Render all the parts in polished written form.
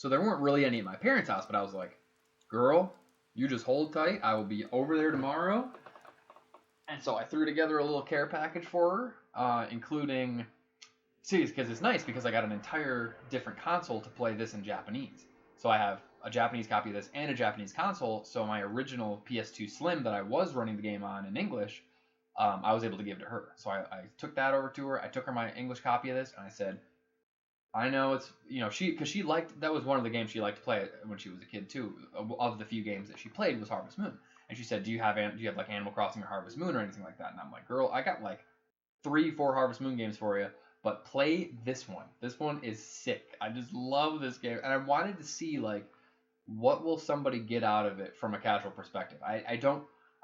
So there weren't really any at my parents' house, but I was like, girl, you just hold tight. I will be over there tomorrow. And so I threw together a little care package for her, including, see, because it's nice because I got an entire different console to play this in Japanese. So I have a Japanese copy of this and a Japanese console. So my original PS2 Slim that I was running the game on in English, I was able to give to her. So I took that over to her. I took her my English copy of this, and I said, I know it's, because she liked, that was one of the games she liked to play when she was a kid too. Of the few games that she played was Harvest Moon. And she said, do you have like Animal Crossing or Harvest Moon or anything like that? And I'm like, girl, I got like 3-4 Harvest Moon games for you, but play this one. This one is sick. I just love this game. And I wanted to see, like, what will somebody get out of it from a casual perspective. I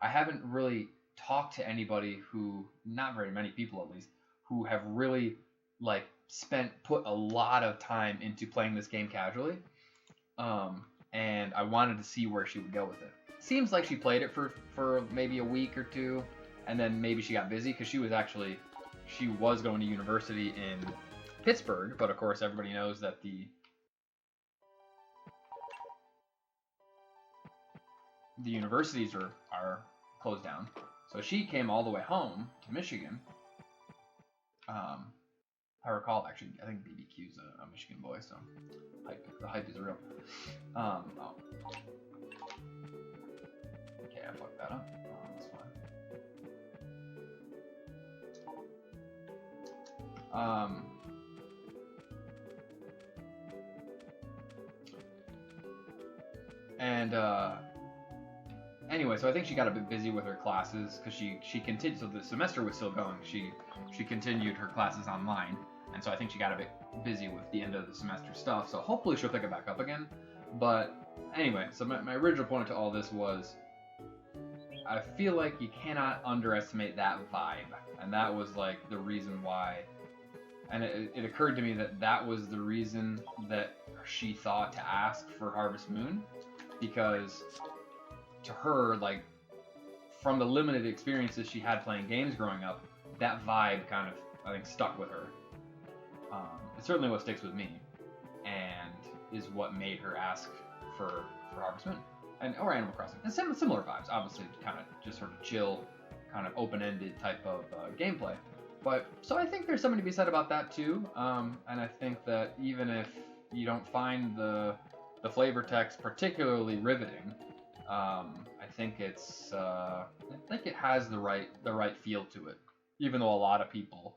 haven't really talked to anybody who, not very many people at least, who have really, like, put a lot of time into playing this game casually. And I wanted to see where she would go with it. Seems like she played it for maybe a week or two, and then maybe she got busy because she was going to university in Pittsburgh, but of course everybody knows that the universities are closed down. So she came all the way home to Michigan. I recall, actually, I think BBQ's a Michigan boy, so the hype is real. Okay, I fucked that up. That's fine. Anyway, so I think she got a bit busy with her classes because she continued. So the semester was still going. She continued her classes online, and so I think she got a bit busy with the end of the semester stuff. So hopefully she'll pick it back up again. But anyway, so my original point to all this was, I feel like you cannot underestimate that vibe, and that was like the reason why. And it occurred to me that was the reason that she thought to ask for Harvest Moon, because to her, like, from the limited experiences she had playing games growing up, that vibe kind of, I think, stuck with her. It's certainly what sticks with me, and is what made her ask for Harvest Moon, or Animal Crossing. And similar vibes, obviously, kind of just sort of chill, kind of open-ended type of gameplay. But, so I think there's something to be said about that too, and I think that even if you don't find the flavor text particularly riveting, I think it has the right feel to it, even though a lot of people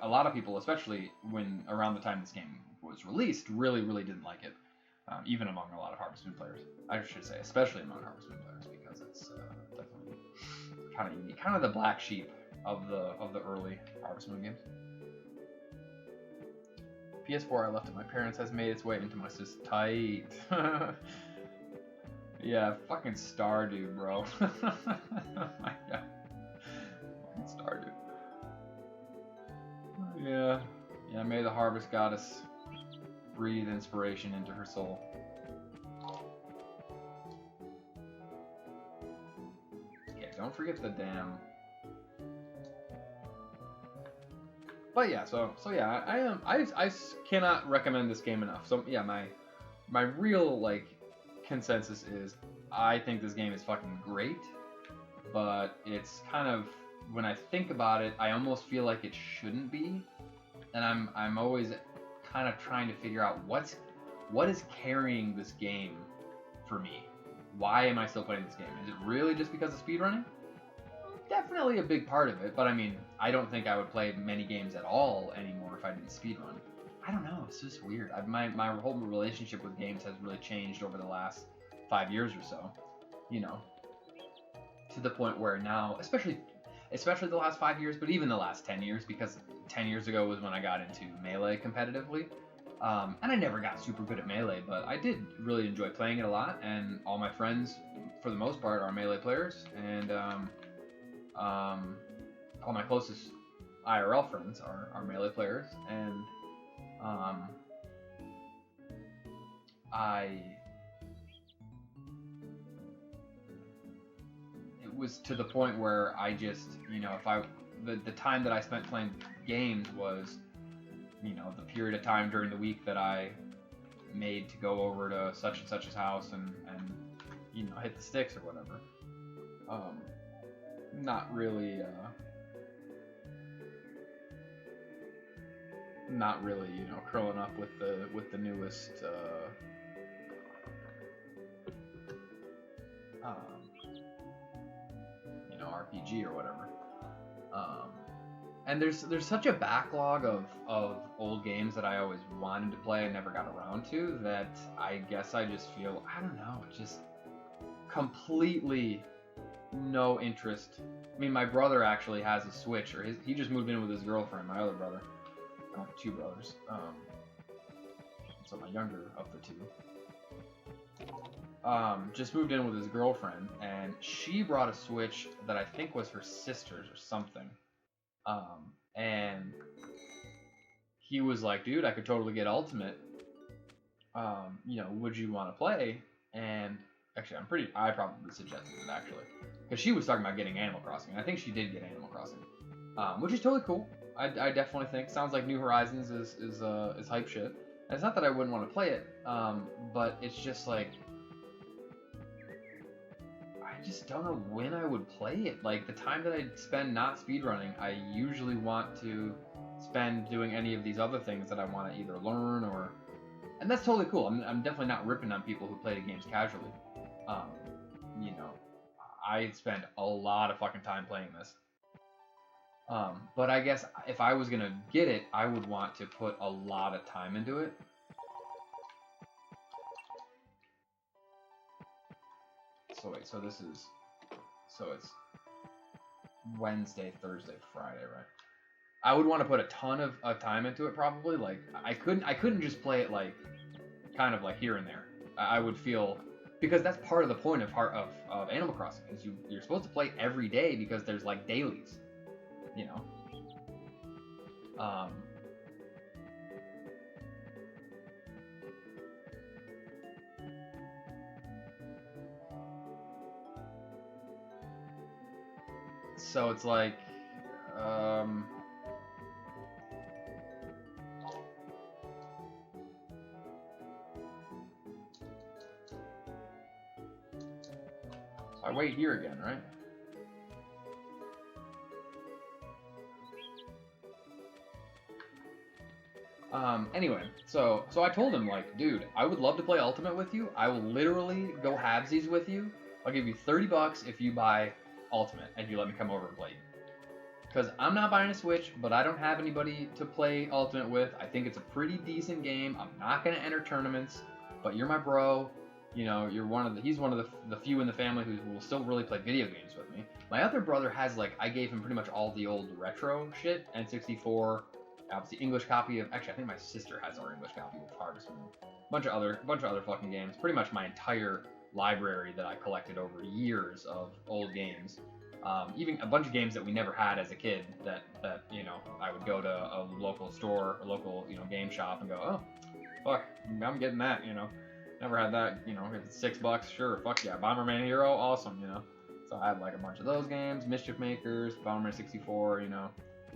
a lot of people, especially when around the time this game was released, really didn't like it. Even among a lot of Harvest Moon players, I should say, especially among Harvest Moon players, because it's definitely kind of unique, kind of the black sheep of the early Harvest Moon games. PS4 I left at my parents' has made its way into my system. Tight. Yeah, fucking Stardew, bro. Oh my god. Fucking Stardew. Yeah. Yeah, may the harvest goddess breathe inspiration into her soul. Okay, don't forget the damn. But yeah, so yeah, I cannot recommend this game enough. So yeah, my real, like, consensus is I think this game is fucking great, but it's kind of, when I think about it, I almost feel like it shouldn't be, and I'm always kind of trying to figure out what is carrying this game for me. Why am I still playing this game? Is it really just because of speedrunning? Definitely a big part of it, but I mean, I don't think I would play many games at all anymore if I didn't speedrun. I don't know, it's just weird. My whole relationship with games has really changed over the last 5 years or so, you know, to the point where now, especially the last 5 years, but even the last 10 years, because 10 years ago was when I got into Melee competitively, and I never got super good at Melee, but I did really enjoy playing it a lot, and all my friends, for the most part, are Melee players, and all my closest IRL friends are Melee players, and was to the point where I just, you know, the time that I spent playing games was, you know, the period of time during the week that I made to go over to such and such's house and you know, hit the sticks or whatever. Not really, you know, curling up with the newest, you know, RPG or whatever. And there's such a backlog of old games that I always wanted to play and never got around to, that I guess I just feel, I don't know, just completely no interest. I mean, my brother actually has a Switch, or he just moved in with his girlfriend, my other brother. I have two brothers. So my younger of the two. Just moved in with his girlfriend, and she brought a Switch that I think was her sister's or something. And he was like, dude, I could totally get Ultimate. You know, would you want to play? And actually, I probably suggested it, actually. Because she was talking about getting Animal Crossing. And I think she did get Animal Crossing. Which is totally cool. I definitely think. Sounds like New Horizons is hype shit. And it's not that I wouldn't want to play it, but it's just like, I just don't know when I would play it. Like, the time that I spend not speedrunning, I usually want to spend doing any of these other things that I want to either learn or... And that's totally cool. I'm definitely not ripping on people who play the games casually. You know, I spend a lot of fucking time playing this. But I guess if I was gonna get it, I would want to put a lot of time into it. So wait, so it's Wednesday, Thursday, Friday, right? I would want to put a ton of time into it, probably. Like, I couldn't just play it like, kind of like here and there. I would feel, because that's part of the point of Animal Crossing, is you're supposed to play every day because there's like dailies, you know. So it's like, I wait here again, right? Anyway, so I told him, like, dude, I would love to play Ultimate with you. I will literally go halvesies with you. I'll give you $30 if you buy Ultimate and you let me come over and play you. Because I'm not buying a Switch, but I don't have anybody to play Ultimate with. I think it's a pretty decent game. I'm not going to enter tournaments, but you're my bro. You know, he's one of the few in the family who will still really play video games with me. My other brother has, like, I gave him pretty much all the old retro shit, N64, obviously English copy of, actually I think my sister has our English copy of Harvest Moon. Bunch of other fucking games. Pretty much my entire library that I collected over years of old games. Even a bunch of games that we never had as a kid that you know, I would go to a local store, a local, you know, game shop and go, oh, fuck, I'm getting that, you know. Never had that, you know, if it's $6, sure, fuck yeah. Bomberman Hero, awesome, you know. So I had like a bunch of those games, Mischief Makers, Bomberman 64, you know.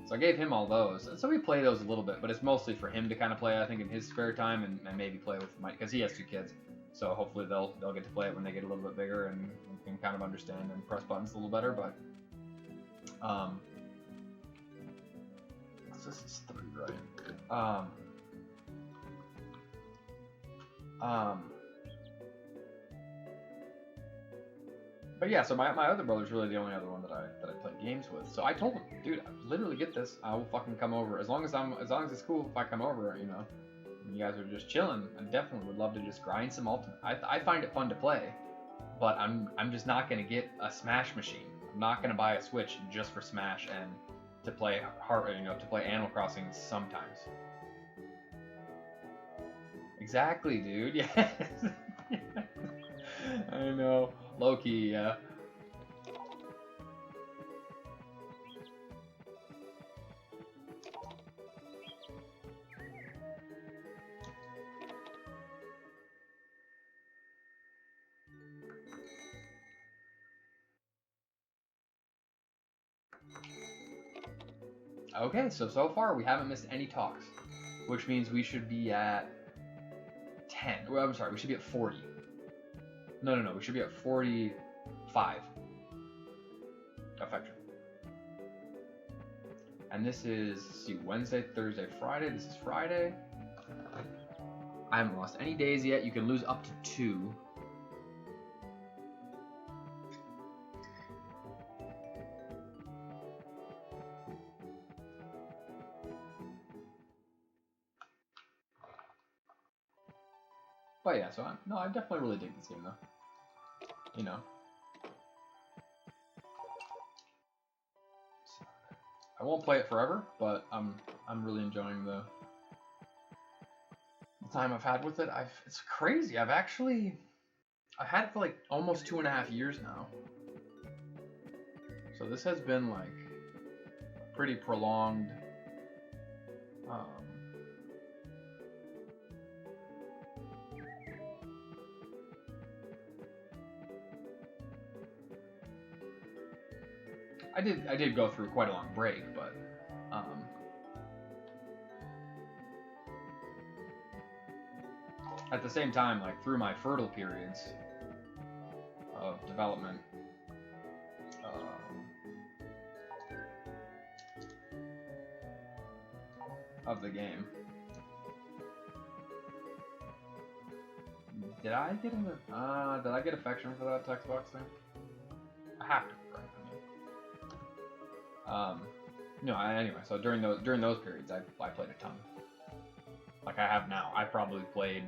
So I gave him all those. And so we play those a little bit, but it's mostly for him to kind of play, I think, in his spare time and maybe play with Mike, because he has two kids. So hopefully they'll get to play it when they get a little bit bigger and can kind of understand and press buttons a little better, but so this is 3, right? But yeah, so my other brother's really the only other one that I play games with. So I told him, dude, literally get this. I will fucking come over as long as it's cool if I come over, you know. You guys are just chilling. I definitely would love to just grind some Ultimate. I find it fun to play, but I'm just not gonna get a Smash machine. I'm not gonna buy a Switch just for Smash and to play to play Animal Crossing sometimes. Exactly, dude. Yes. I know. Low key, yeah. Okay, so far we haven't missed any talks, which means we should be at 10. Well, I'm sorry, we should be at 40. No, we should be at 45 affection. And this is, let's see, Wednesday, Thursday, Friday. This is Friday. I haven't lost any days yet. You can lose up to 2. But yeah, so I definitely really dig this game though. You know. I won't play it forever, but I'm really enjoying the time I've had with it. It's crazy. I've had it for like almost 2.5 years now. So this has been like pretty prolonged. I did go through quite a long break, but at the same time, like through my fertile periods of development, of the game, did I get affection for that text box thing? I have to, right? Anyway, so during those periods, I played a ton. Like I have now. I probably played,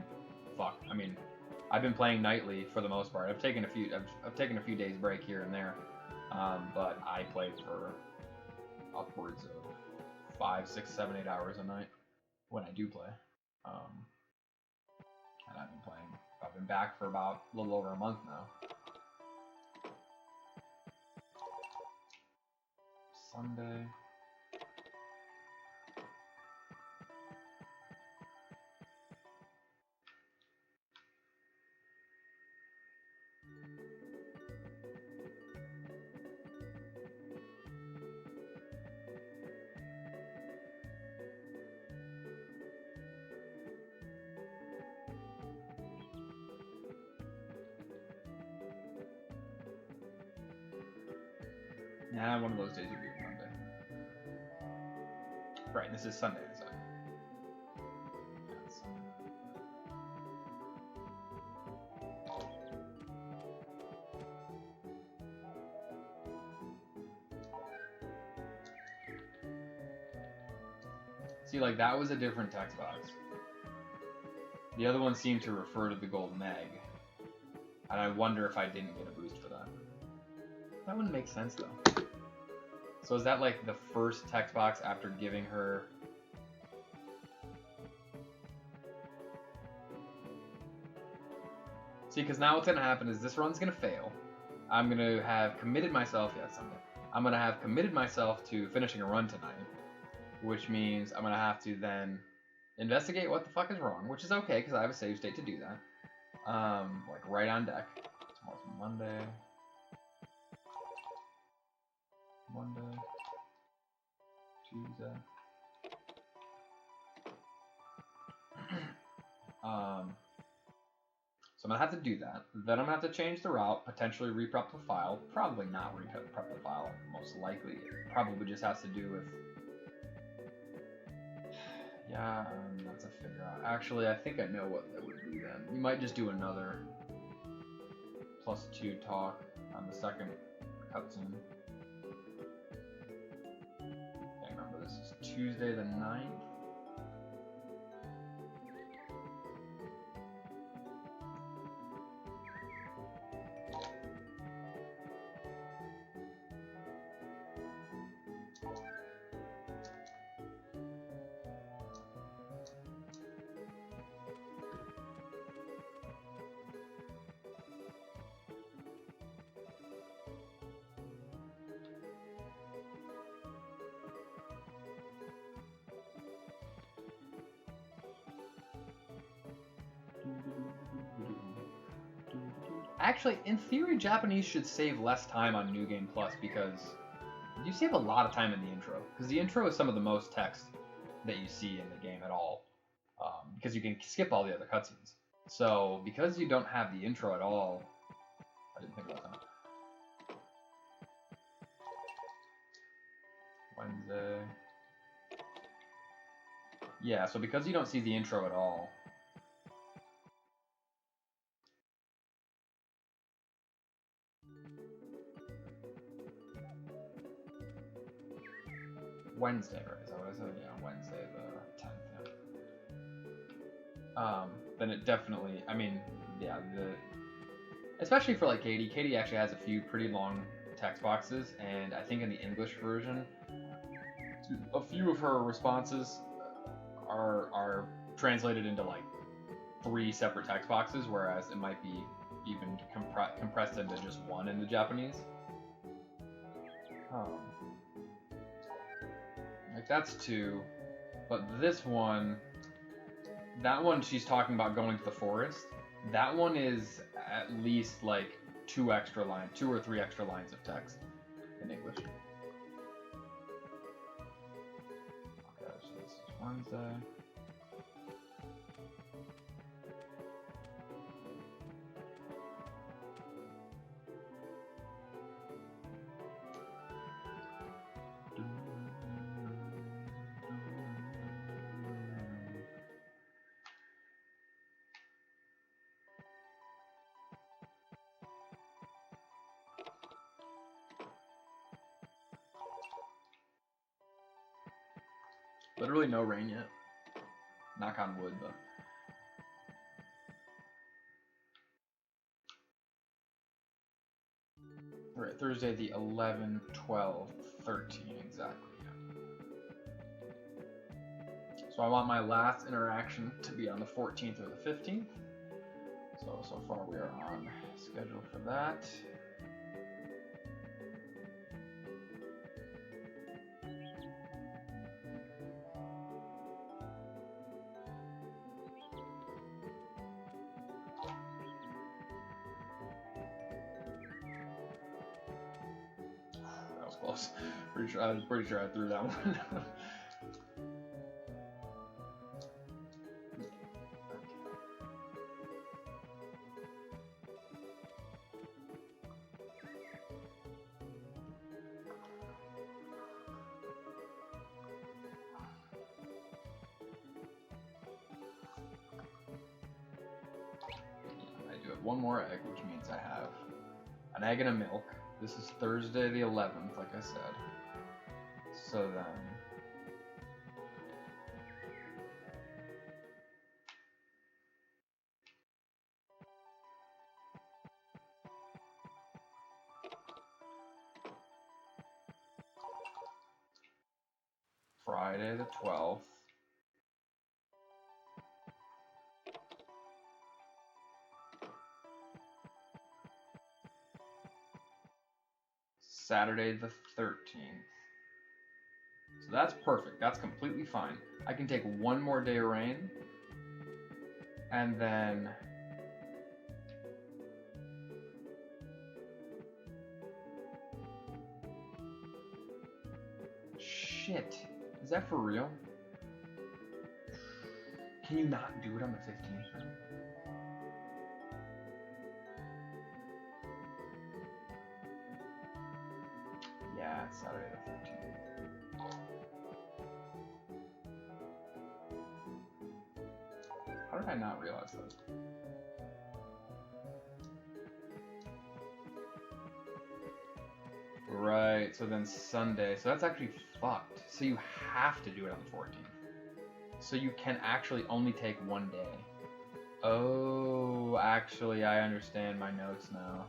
I've been playing nightly for the most part. I've taken a few days break here and there, but I played for upwards of 5, 6, 7, 8 hours a night when I do play. And I've been back for about a little over a month now. Sunday. Nah, one of those days would be Monday. Right, this is Sunday, is it? See, like, that was a different text box. The other one seemed to refer to the golden egg. And I wonder if I didn't get a boost for that. That wouldn't make sense, though. So is that, like, the first text box after giving her... See, because now what's going to happen is this run's going to fail. I'm going to have committed myself... Yeah, it's Sunday. I'm going to have committed myself to finishing a run tonight. Which means I'm going to have to then investigate what the fuck is wrong. Which is okay, because I have a save state to do that. Like, right on deck. Tomorrow's Monday. Tuesday. So I'm going to have to do that. Then I'm going to have to change the route, potentially reprep the file. Probably not reprep the file, most likely. It probably just has to do with... Yeah, that's a figure out. Actually, I think I know what that would be then. You might just do another +2 talk on the second cutscene. Okay, remember, this is Tuesday the 9th. Actually, in theory, Japanese should save less time on New Game Plus because you save a lot of time in the intro, because the intro is some of the most text that you see in the game at all, because you can skip all the other cutscenes. So because you don't have the intro at all, I didn't think about that. Wednesday. Yeah, so because you don't see the intro at all, Wednesday, right? Is that what I said? Yeah, Wednesday the 10th. Yeah. Then it definitely. I mean, yeah, especially for like Katie. Katie actually has a few pretty long text boxes, and I think in the English version, a few of her responses are translated into like 3 separate text boxes, whereas it might be even compressed into just one in the Japanese. Like that's 2, but this one, that one she's talking about going to the forest. That one is at least like 2 or 3 extra lines of text in English. Okay, so this is Wednesday. Literally no rain yet. Knock on wood, but. Right, Thursday the 11, 12, 13, exactly. So I want my last interaction to be on the 14th or the 15th. So far we are on schedule for that. That was close. I was pretty sure I threw that one. One more egg, which means I have an egg and a milk. This is Thursday the 11th, like I said. So then... Friday the 12th. Saturday the 13th. So that's perfect. That's completely fine. I can take one more day of rain. And then... Shit. Is that for real? Can you not do it on the 15th? Yeah, it's Saturday the 13th. How did I not realize that? Right, so then Sunday. So that's actually fucked. So you have to do it on the 14th. So you can actually only take one day. Oh, actually, I understand my notes now.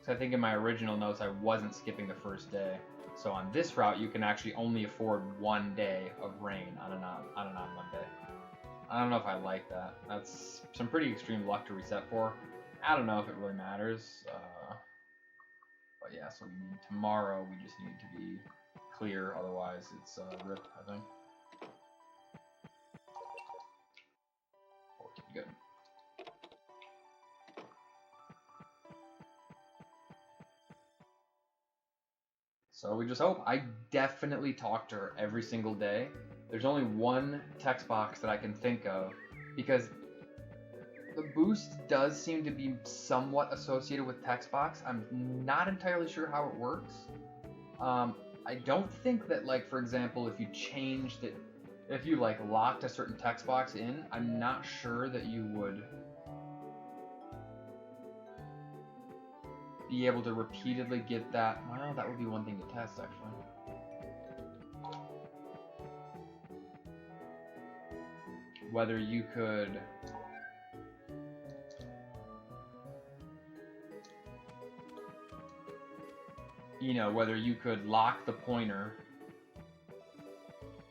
So I think in my original notes, I wasn't skipping the first day. So on this route, you can actually only afford one day of rain on a non-Monday. I don't know if I like that. That's some pretty extreme luck to reset for. I don't know if it really matters. But yeah, so tomorrow we just need to be clear. Otherwise, it's RIP, I think. Good. So we just hope. I definitely talk to her every single day. There's only one text box that I can think of because the boost does seem to be somewhat associated with text box. I'm not entirely sure how it works. I don't think that, like, for example, if you changed it, if you like locked a certain text box in, I'm not sure that you would be able to repeatedly get that. Well, that would be one thing to test, actually. Whether you could whether you could lock the pointer,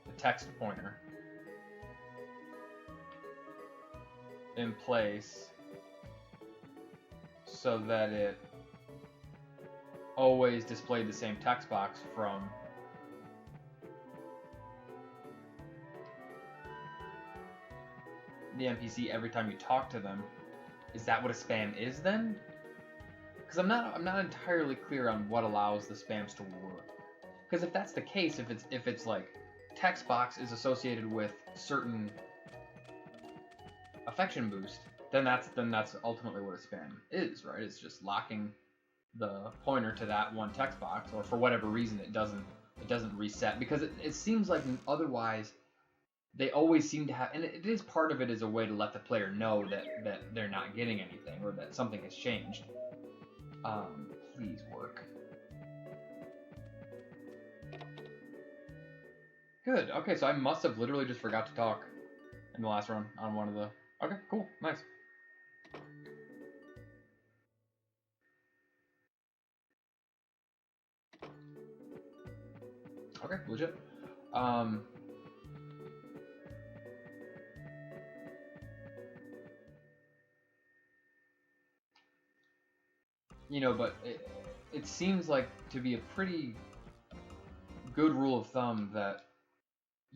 the text pointer, in place so that it always displayed the same text box from the NPC every time you talk to them. Is that what a spam is then? Because I'm not entirely clear on what allows the spams to work. Because if that's the case, if it's like text box is associated with certain affection boost, then that's ultimately what a spam is, right? It's just locking the pointer to that one text box, or for whatever reason it doesn't reset, because it seems like otherwise they always seem to have, and it is part of it is a way to let the player know that they're not getting anything or that something has changed. Please work. Good. Okay, so I must have literally just forgot to talk in the last run on one of the... Okay, cool. Nice. Okay, legit. But it seems like to be a pretty good rule of thumb that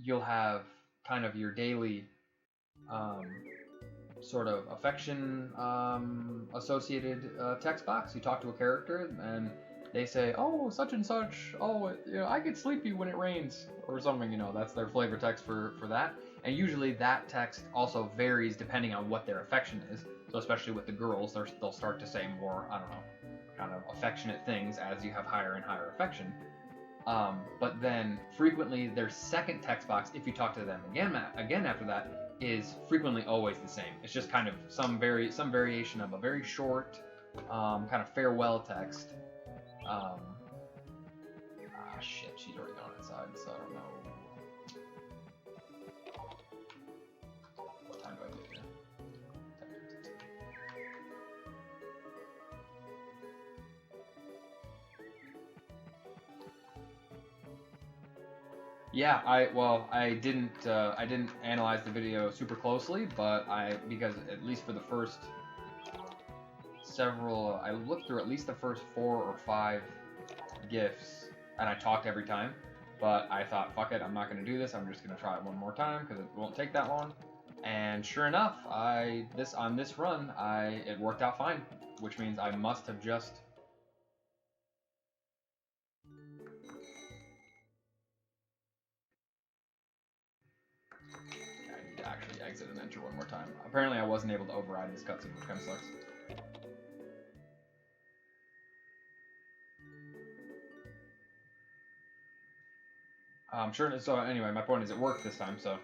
you'll have kind of your daily sort of affection associated text box. You talk to a character and they say, oh, such and such, oh, I get sleepy when it rains, or something, that's their flavor text for that. And usually that text also varies depending on what their affection is. So especially with the girls, they'll start to say more, I don't know, kind of affectionate things as you have higher and higher affection. But then frequently their second text box, if you talk to them again after that, is frequently always the same. It's just kind of some variation of a very short kind of farewell text. Shit, she's already gone inside, so I don't know. What time do I get here? Yeah, I didn't analyze the video super closely, but because at least for the first several, I looked through at least the first 4 or 5 GIFs, and I talked every time, but I thought, fuck it, I'm not going to do this, I'm just going to try it one more time, because it won't take that long, and sure enough, on this run, it worked out fine, which means I must have just... I need to actually exit and enter one more time. Apparently I wasn't able to override this cutscene, which kind of sucks. Sure. So anyway, my point is it worked this time, so.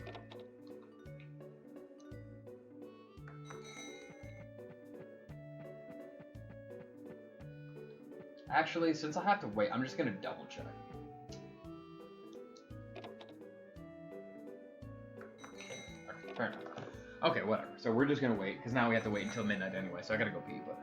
Actually, since I have to wait, I'm just gonna double check. Okay, fair enough. Okay, whatever. So we're just gonna wait, because now we have to wait until midnight anyway, so I gotta go pee, but.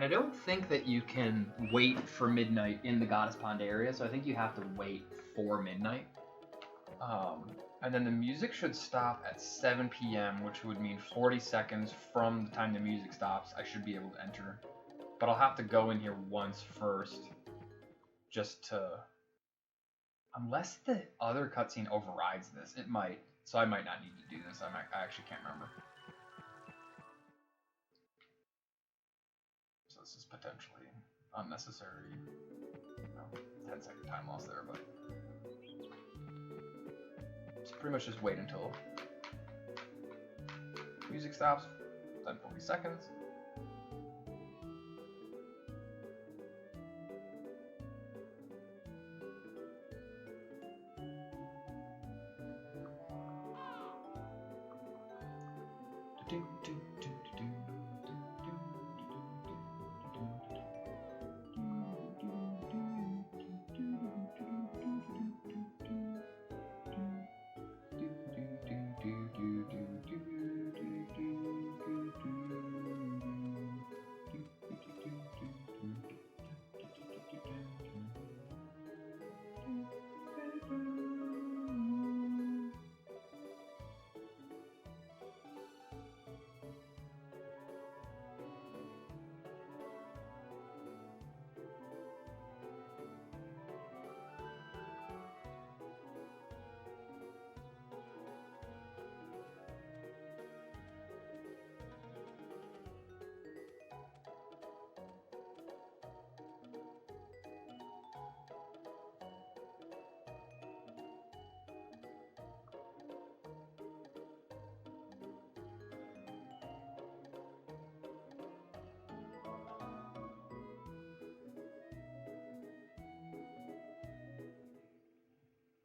And I don't think that you can wait for midnight in the Goddess Pond area, so I think you have to wait for midnight. And then the music should stop at 7 p.m., which would mean 40 seconds from the time the music stops, I should be able to enter. But I'll have to go in here once first, just to... Unless the other cutscene overrides this, it might. So I might not need to do this. I actually can't remember. So this is potentially unnecessary. 10-second time loss there, but so pretty much just wait until music stops, then 40 seconds.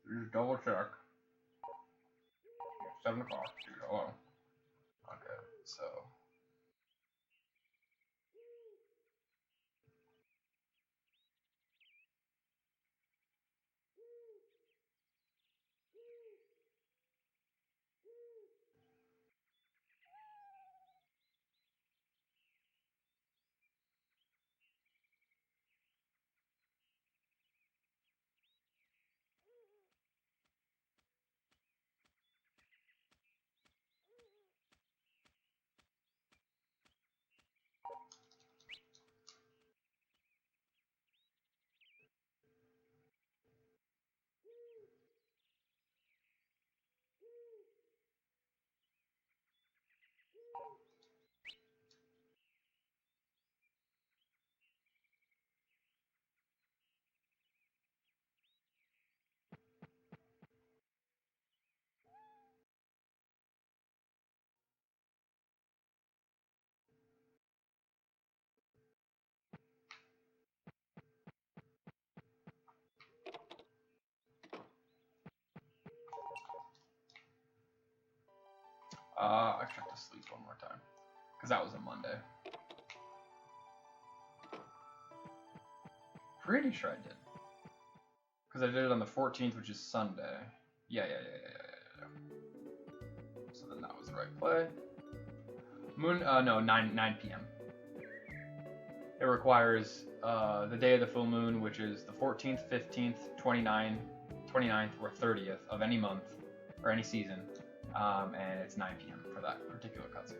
Just double check. 7 o'clock. Hello. Okay, so. I checked the sleep one more time. Because that was a Monday. Pretty sure I did. Because I did it on the 14th, which is Sunday. Yeah. So then that was the right play. Moon, no, 9 p.m. It requires the day of the full moon, which is the 14th, 15th, 29th, or 30th of any month, or any season. And it's 9 p.m. for that particular cutscene.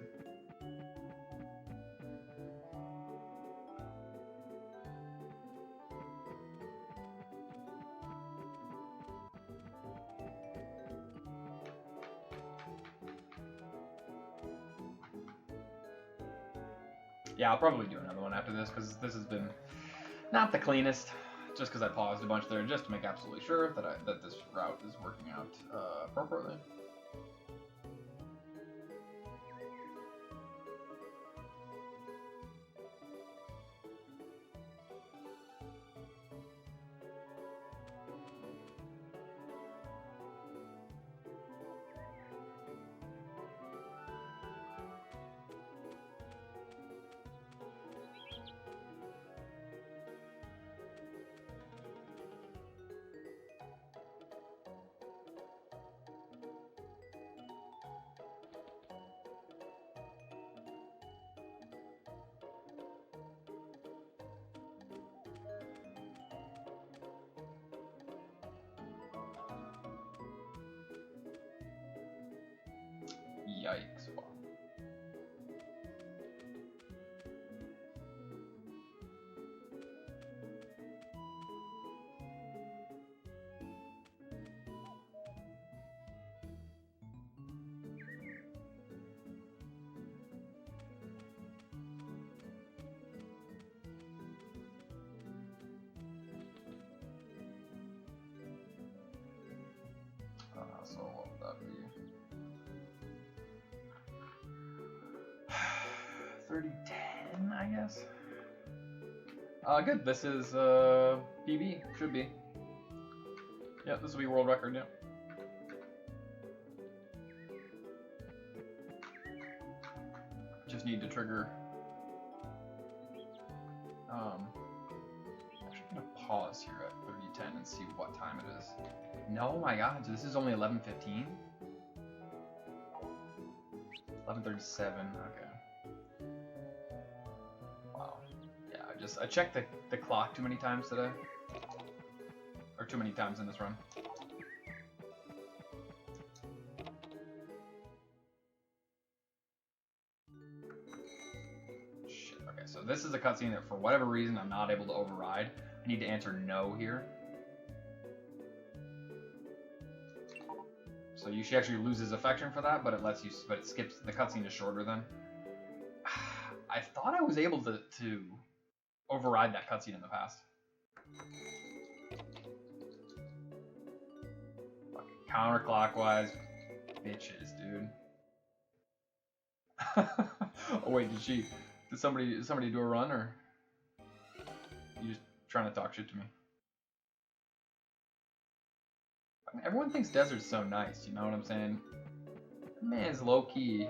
Yeah, I'll probably do another one after this, because this has been not the cleanest, just because I paused a bunch there, just to make absolutely sure that this route is working out appropriately. 3010, I guess. Good. This is PB. Should be. Yeah, this will be world record. Yeah. Just need to trigger. Actually, I'm gonna pause here at 3010 and see what time it is. No, my God, this is only 11:15. 11:37. Okay. Wow. Yeah, I checked the clock too many times today, or too many times in this run. Shit. Okay, so this is a cutscene that for whatever reason I'm not able to override. I need to answer no here. So she actually loses affection for that, but it skips the cutscene is shorter then. I thought I was able to override that cutscene in the past. Fucking counterclockwise, bitches, dude. Oh wait, did somebody do a run, or you just trying to talk shit to me? Everyone thinks Desert's so nice, you know what I'm saying? That man's low key.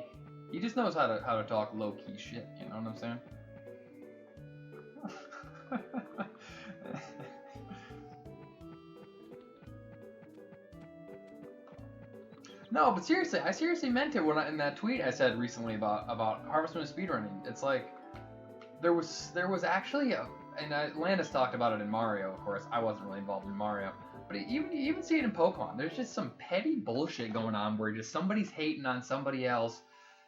He just knows how to talk low key shit, you know what I'm saying? No, but seriously, I seriously meant it when in that tweet I said recently about Harvest Moon speedrunning. It's like there was actually and Landis talked about it in Mario, of course. I wasn't really involved in Mario. But you even see it in Pokemon. There's just some petty bullshit going on where just somebody's hating on somebody else.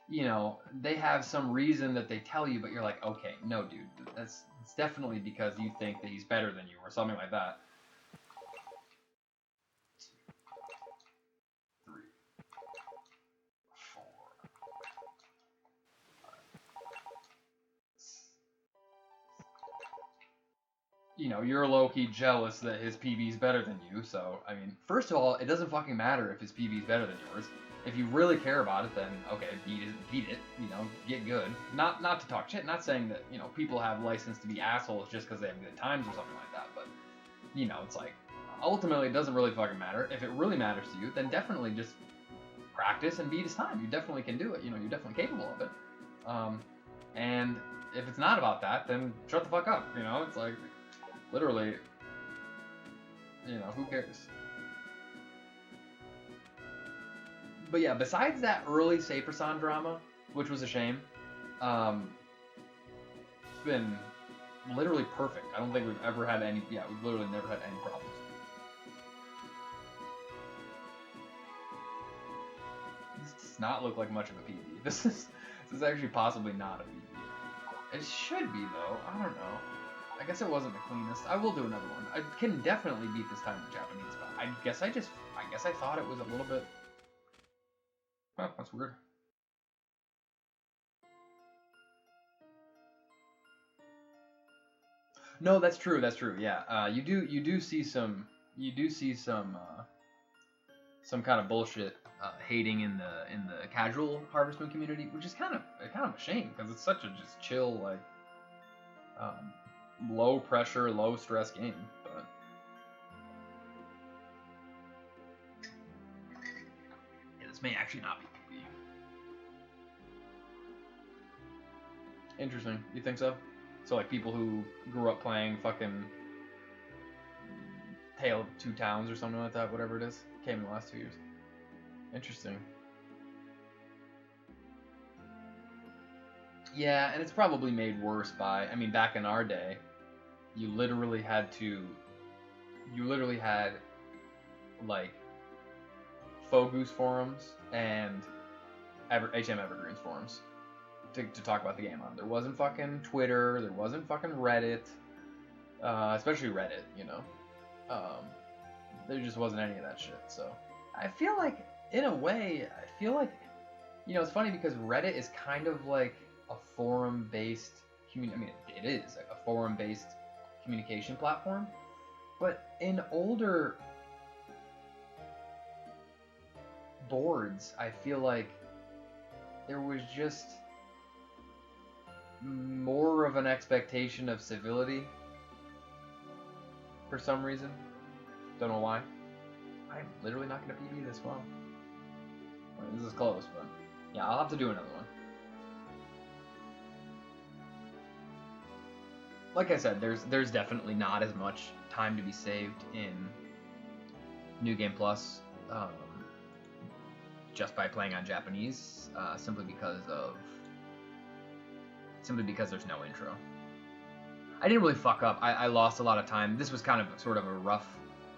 You know, they have some reason that they tell you, but you're like, okay, no, dude, it's definitely because you think that he's better than you or something like that. 2, 3, 4. You know, you're low-key jealous that his PB's better than you, so, I mean, first of all, it doesn't fucking matter if his PB's better than yours. If you really care about it, then, okay, beat it, you know, get good. Not to talk shit, not saying that, you know, people have license to be assholes just because they have good times or something like that, but, you know, it's like, ultimately, it doesn't really fucking matter. If it really matters to you, then definitely just practice and beat his time. You definitely can do it, you know, you're definitely capable of it. And if it's not about that, then shut the fuck up, you know, it's like... Literally, you know, who cares? But yeah, besides that early Saperson drama, which was a shame, it's been literally perfect. I don't think we've ever had any, we've literally never had any problems. This does not look like much of a PB. This is actually possibly not a PB. It should be though, I don't know. I guess it wasn't the cleanest. I will do another one. I can definitely beat this time in Japanese, but I guess I thought it was a little bit... Huh, that's weird. No, that's true, yeah. You do see some kind of bullshit hating in the casual Harvest Moon community, which is kind of a shame, because it's such a just chill, like, low pressure, low stress game, but yeah, this may actually not be PB. Interesting. You think so? So like people who grew up playing fucking Tale of Two Towns or something like that, whatever it is, came in the last 2 years. Interesting. Yeah, and it's probably made worse by, I mean, back in our day, you literally had like Fogoose forums and HM Evergreens forums to talk about the game on. There wasn't fucking Twitter, there wasn't fucking Reddit, especially Reddit, you know. There just wasn't any of that shit, so I feel like, in a way, you know, it's funny because Reddit is kind of like a forum-based I mean, it is like a forum-based communication platform, but in older boards, I feel like there was just more of an expectation of civility for some reason. Don't know why. I'm literally not going to PB this well. This is close, but yeah, I'll have to do another one. Like I said, there's definitely not as much time to be saved in New Game Plus just by playing on Japanese, simply because there's no intro. I didn't really fuck up. I lost a lot of time. This was kind of sort of a rough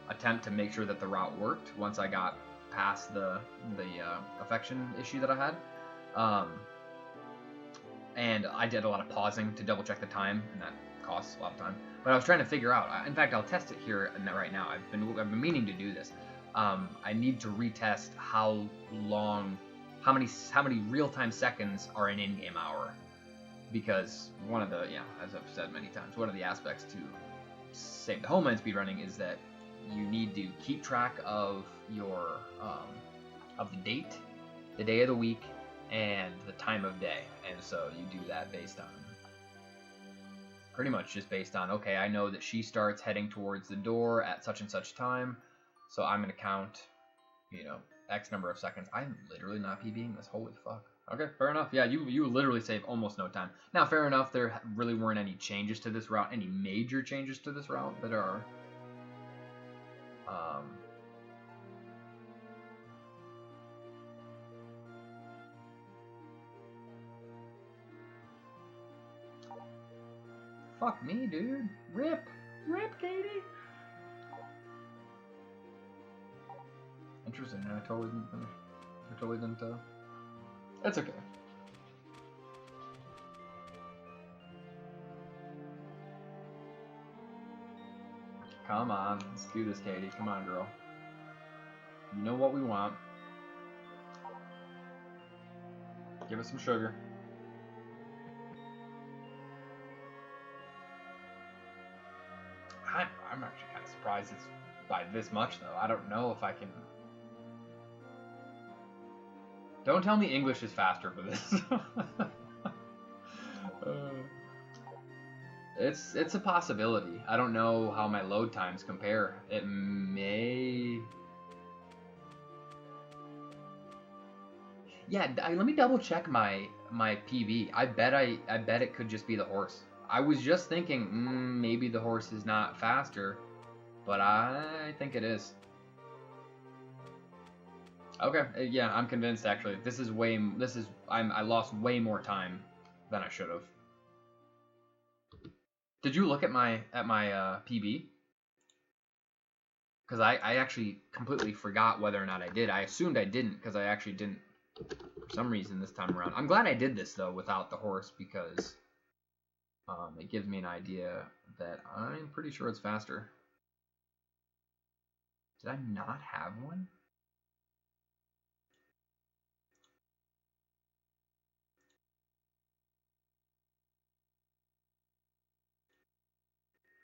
attempt to make sure that the route worked once I got past the affection issue that I had. And I did a lot of pausing to double check the time, and that costs a lot of time. But I was trying to figure out. In fact, I'll test it here right now. I've been meaning to do this. I need to retest how many real-time seconds are an in-game hour, because one of the as I've said many times, one of the aspects to save the homeland speedrunning is that you need to keep track of your of the date, the day of the week, and the time of day. And so you do that based on pretty much just based on, okay, I know that she starts heading towards the door at such and such time, so I'm gonna count, X number of seconds. I'm literally not PBing this. Holy fuck. Okay, fair enough. Yeah, you literally save almost no time. Now, fair enough, there really weren't any changes to this route, any major changes to this route that are fuck me, dude. Rip, Katie. Interesting. I totally didn't finish. I totally didn't. That's okay. Come on, let's do this, Katie. Come on, girl. You know what we want. Give us some sugar. I'm actually kind of surprised it's by this much, though. I don't know if I can... Don't tell me English is faster for this. It's a possibility. I don't know how my load times compare. It may... Yeah, let me double check my PB. I bet it could just be the horse. I was just thinking, maybe the horse is not faster, but I think it is. Okay, yeah, I'm convinced actually. I lost way more time than I should have. Did you look at my PB? Because I actually completely forgot whether or not I did. I assumed I didn't, because I actually didn't for some reason this time around. I'm glad I did this though without the horse, because it gives me an idea that I'm pretty sure it's faster. Did I not have one?